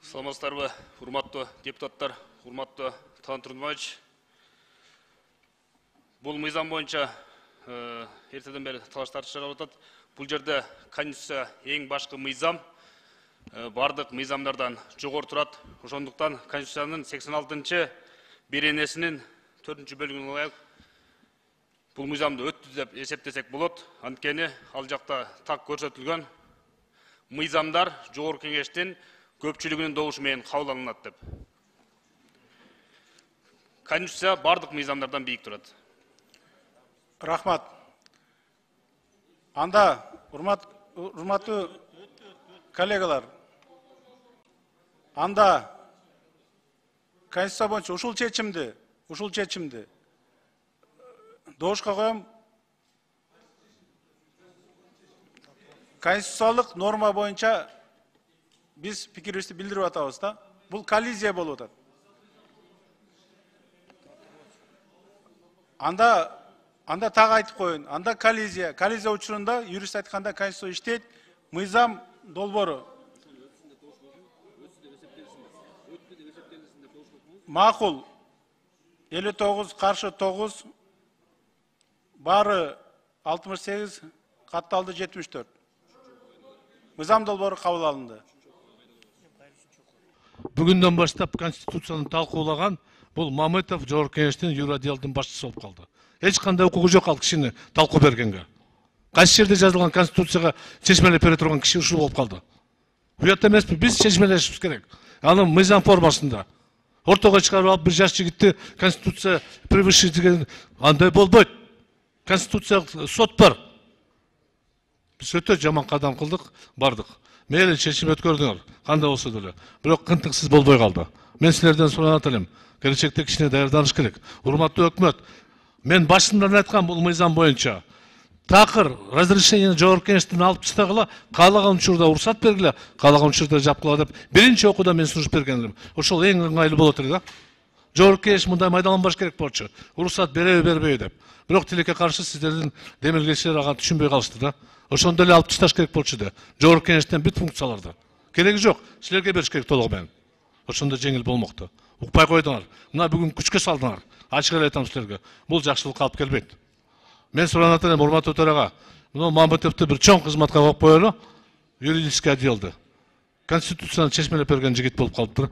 Саламатсыздарбы, урматтуу депутаттар, урматтуу Таан Турдумбаевич. Бул мыйзам боюнча эртеден бери талаш тартыш жаралып атат. Бул жерде Конституция эң башкы мыйзам, бардык мыйзамдардан жогору турат. Ошондуктан Конституциянын 86-чы беренесинин 4-чү бөлүгүнө ылайык бул мыйзамды өттү деп эсептесек болот. Анткени ал жакта так көрсөтүлгөн мыйзамдар жогорку кеңештин көпчүлүгүнүн добушу менен кабыл алынат деп. Конституция бардык мыйзамдардан бийик турат. Рахмат. Анда, урматтуу коллегалар, анда Конституция боюнча ушул чечимди добушка коем. Конституциялык норма боюнча биз пикирибизди билдирип атабыз да. Бул коллизия болуп атат. Анда так айтып коеюн. Анда коллизия учурунда юрист айтканда Конституция иштейт, мыйзам долбоору. Макул. 59 каршы 9, бары 68, катталды 74. Мыйзам долбоору кабыл алынды. Бүгүндөн баштап Конституцияны талкуулаган бул Мамытов жогорку кеңештин юридик отделдин башчысы болуп калды. Эч кандай укугу жок ал кишини талкуу бергенге. Кайсы жерде жазылган Конституцияга чечмелеп бере турган киши ушул болуп калды. Уят эмеспи, биз чечмелешибиз керек. Аны мыйзам формасында. Ортого чыгарып алып бир жаш жигитти Конституция превыше деген андай болбойт. Конституция сот бар. Биз өтө жаман кадам кылдык, бардык. Мейли чечим өткөрдүңөр, кандай болсо деле. Бирок кынтыксыз болбой калды. Мен силерден суранат элем. Келечекте кичине даярданыш керек. Урматтуу өкмөт, мен башынан айткам бул мыйзам боюнча. Такыр разрешение жогорку кеңештен алып чыгыла, каалаган учурда уруксат бергиле, каалаган учурда жапкыла деп биринчи окууда мен сунуш бергенмин. Ошол эң ыңгайлуу болот эле да. Жогорку кеңеш мындай майдаланбаш керек болчу. Уруксат береби бербейби деп. Бирок тилекке каршы сиздердин демилгечилер ага түшүнбөй калышты да. Ошондо эле алып ташташ керек болчу да. Жогорку кеңештен бүт функцияларды. Кереги жок, силерге бериш керек толугу менен. Ошондо жеңил болмокту. Укпай койдуңар. Мына бүгүн күчкө салдыңар. Ачык эле айтам силерге. Бул жакшылыкка алып келбейт. Мен суранат элем, урматтуу төрага. Мына Мамытовду бир чоң кызматка коюп коелу. Юридический отделди. Конституцияны чечмелеп берген жигит болуп калыптыр.